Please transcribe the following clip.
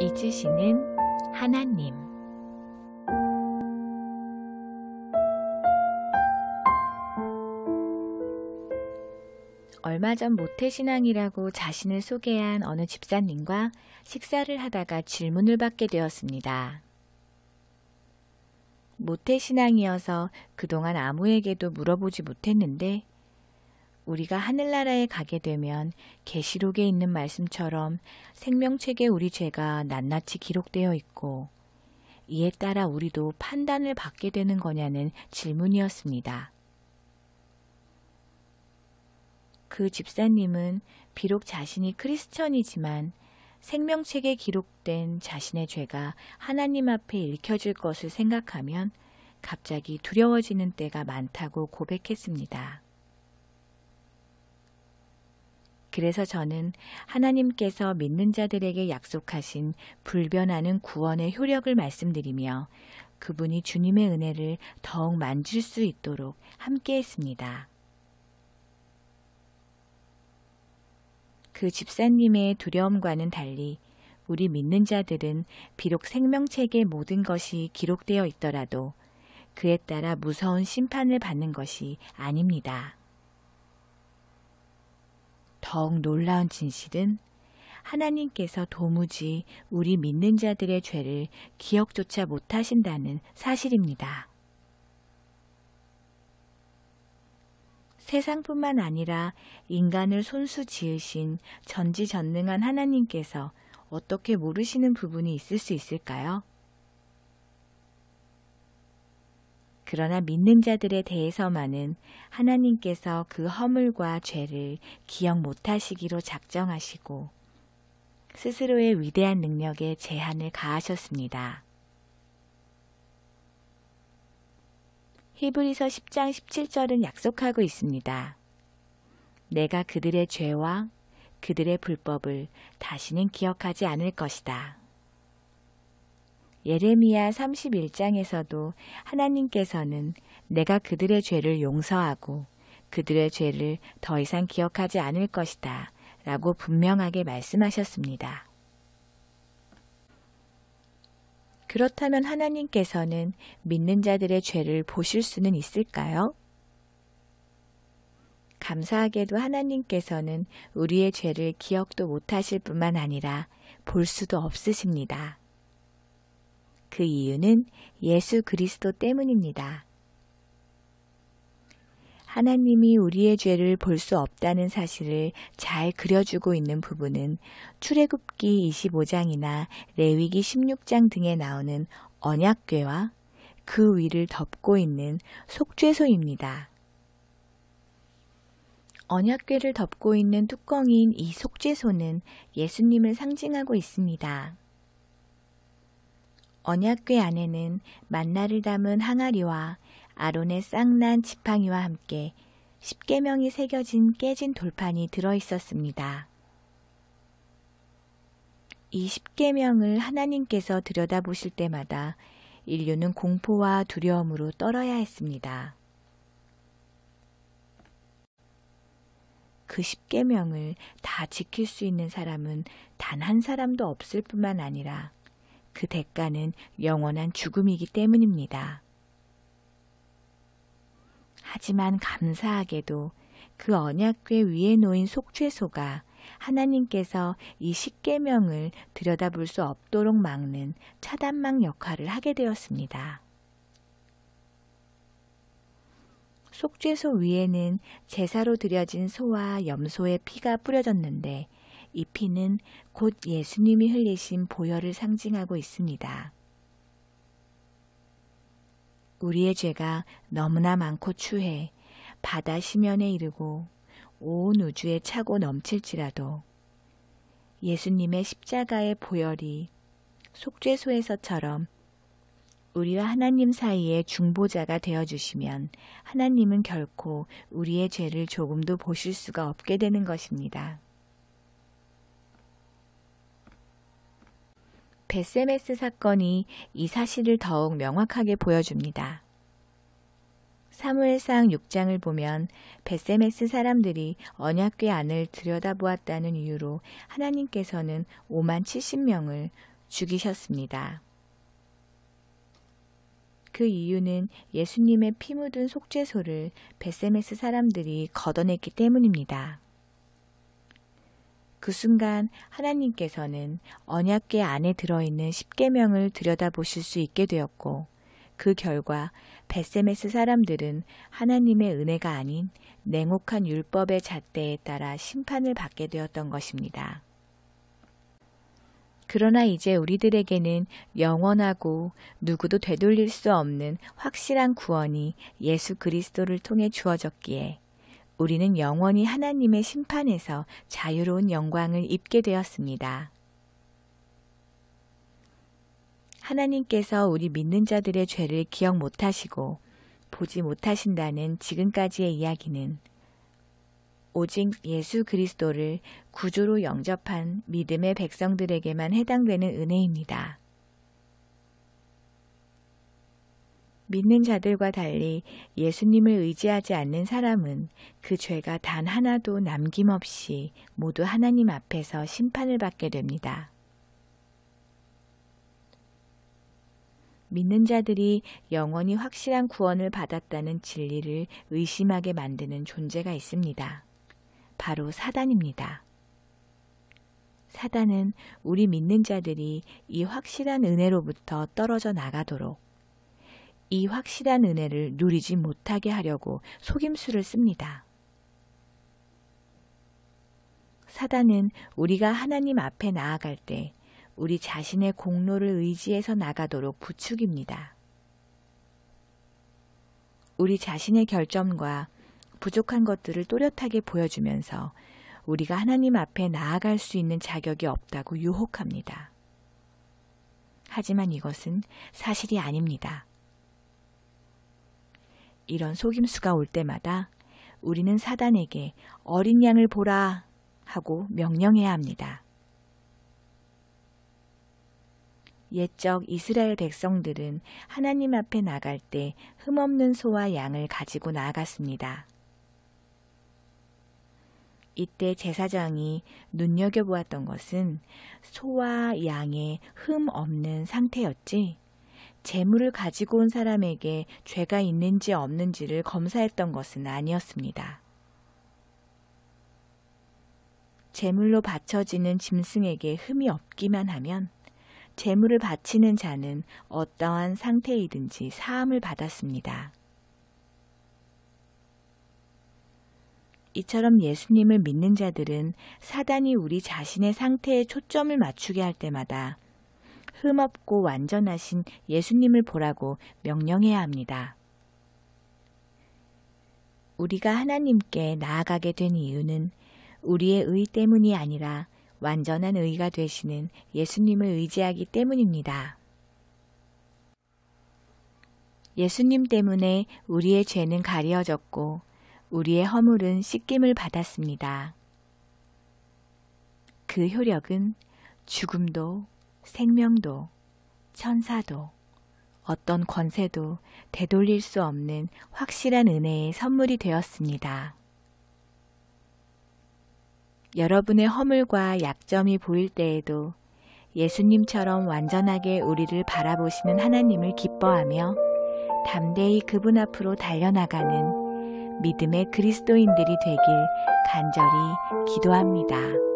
잊으시는 하나님. 얼마 전 모태신앙이라고 자신을 소개한 어느 집사님과 식사를 하다가 질문을 받게 되었습니다. 모태신앙이어서 그동안 아무에게도 물어보지 못했는데 우리가 하늘나라에 가게 되면 계시록에 있는 말씀처럼 생명책에 우리 죄가 낱낱이 기록되어 있고 이에 따라 우리도 판단을 받게 되는 거냐는 질문이었습니다. 그 집사님은 비록 자신이 크리스천이지만 생명책에 기록된 자신의 죄가 하나님 앞에 읽혀질 것을 생각하면 갑자기 두려워지는 때가 많다고 고백했습니다. 그래서 저는 하나님께서 믿는 자들에게 약속하신 불변하는 구원의 효력을 말씀드리며 그분이 주님의 은혜를 더욱 만질 수 있도록 함께했습니다. 그 집사님의 두려움과는 달리 우리 믿는 자들은 비록 생명책에 모든 것이 기록되어 있더라도 그에 따라 무서운 심판을 받는 것이 아닙니다. 더욱 놀라운 진실은 하나님께서 도무지 우리 믿는 자들의 죄를 기억조차 못하신다는 사실입니다. 세상뿐만 아니라 인간을 손수 지으신 전지전능한 하나님께서 어떻게 모르시는 부분이 있을 수 있을까요? 그러나 믿는 자들에 대해서만은 하나님께서 그 허물과 죄를 기억 못하시기로 작정하시고 스스로의 위대한 능력에 제한을 가하셨습니다. 히브리서 10장 17절은 약속하고 있습니다. 내가 그들의 죄와 그들의 불법을 다시는 기억하지 않을 것이다. 예레미야 31장에서도 하나님께서는 내가 그들의 죄를 용서하고 그들의 죄를 더 이상 기억하지 않을 것이다 라고 분명하게 말씀하셨습니다. 그렇다면 하나님께서는 믿는 자들의 죄를 보실 수는 있을까요? 감사하게도 하나님께서는 우리의 죄를 기억도 못하실 뿐만 아니라 볼 수도 없으십니다. 그 이유는 예수 그리스도 때문입니다. 하나님이 우리의 죄를 볼 수 없다는 사실을 잘 그려주고 있는 부분은 출애굽기 25장이나 레위기 16장 등에 나오는 언약궤와 그 위를 덮고 있는 속죄소입니다. 언약궤를 덮고 있는 뚜껑인 이 속죄소는 예수님을 상징하고 있습니다. 언약궤 안에는 만나를 담은 항아리와 아론의 쌍난 지팡이와 함께 십계명이 새겨진 깨진 돌판이 들어있었습니다. 이 십계명을 하나님께서 들여다보실 때마다 인류는 공포와 두려움으로 떨어야 했습니다. 그 십계명을 다 지킬 수 있는 사람은 단 한 사람도 없을 뿐만 아니라 그 대가는 영원한 죽음이기 때문입니다. 하지만 감사하게도 그 언약궤 위에 놓인 속죄소가 하나님께서 이 십계명을 들여다볼 수 없도록 막는 차단막 역할을 하게 되었습니다. 속죄소 위에는 제사로 드려진 소와 염소의 피가 뿌려졌는데 이 피는 곧 예수님이 흘리신 보혈을 상징하고 있습니다. 우리의 죄가 너무나 많고 추해 바다 심연에 이르고 온 우주에 차고 넘칠지라도 예수님의 십자가의 보혈이 속죄소에서처럼 우리와 하나님 사이의 중보자가 되어주시면 하나님은 결코 우리의 죄를 조금도 보실 수가 없게 되는 것입니다. 벳세메스 사건이 이 사실을 더욱 명확하게 보여줍니다. 사무엘상 6장을 보면 벳세메스 사람들이 언약궤 안을 들여다보았다는 이유로 하나님께서는 5만 70명을 죽이셨습니다. 그 이유는 예수님의 피 묻은 속죄소를 벳세메스 사람들이 걷어냈기 때문입니다. 그 순간 하나님께서는 언약궤 안에 들어있는 십계명을 들여다보실 수 있게 되었고, 그 결과 벳세메스 사람들은 하나님의 은혜가 아닌 냉혹한 율법의 잣대에 따라 심판을 받게 되었던 것입니다. 그러나 이제 우리들에게는 영원하고 누구도 되돌릴 수 없는 확실한 구원이 예수 그리스도를 통해 주어졌기에 우리는 영원히 하나님의 심판에서 자유로운 영광을 입게 되었습니다. 하나님께서 우리 믿는 자들의 죄를 기억 못하시고 보지 못하신다는 지금까지의 이야기는 오직 예수 그리스도를 구주로 영접한 믿음의 백성들에게만 해당되는 은혜입니다. 믿는 자들과 달리 예수님을 의지하지 않는 사람은 그 죄가 단 하나도 남김없이 모두 하나님 앞에서 심판을 받게 됩니다. 믿는 자들이 영원히 확실한 구원을 받았다는 진리를 의심하게 만드는 존재가 있습니다. 바로 사단입니다. 사단은 우리 믿는 자들이 이 확실한 은혜로부터 떨어져 나가도록 이 확실한 은혜를 누리지 못하게 하려고 속임수를 씁니다. 사단은 우리가 하나님 앞에 나아갈 때 우리 자신의 공로를 의지해서 나가도록 부추깁니다. 우리 자신의 결점과 부족한 것들을 또렷하게 보여주면서 우리가 하나님 앞에 나아갈 수 있는 자격이 없다고 유혹합니다. 하지만 이것은 사실이 아닙니다. 이런 속임수가 올 때마다 우리는 사단에게 어린 양을 보라 하고 명령해야 합니다. 옛적 이스라엘 백성들은 하나님 앞에 나갈 때 흠없는 소와 양을 가지고 나아갔습니다. 이때 제사장이 눈여겨보았던 것은 소와 양의 흠 없는 상태였지 재물을 가지고 온 사람에게 죄가 있는지 없는지를 검사했던 것은 아니었습니다. 제물로 바쳐지는 짐승에게 흠이 없기만 하면 제물을 바치는 자는 어떠한 상태이든지 사함을 받았습니다. 이처럼 예수님을 믿는 자들은 사단이 우리 자신의 상태에 초점을 맞추게 할 때마다 흠없고 완전하신 예수님을 보라고 명령해야 합니다. 우리가 하나님께 나아가게 된 이유는 우리의 의 때문이 아니라 완전한 의가 되시는 예수님을 의지하기 때문입니다. 예수님 때문에 우리의 죄는 가려졌고 우리의 허물은 씻김을 받았습니다. 그 효력은 죽음도 생명도 천사도 어떤 권세도 되돌릴 수 없는 확실한 은혜의 선물이 되었습니다. 여러분의 허물과 약점이 보일 때에도 예수님처럼 완전하게 우리를 바라보시는 하나님을 기뻐하며 담대히 그분 앞으로 달려나가는 믿음의 그리스도인들이 되길 간절히 기도합니다.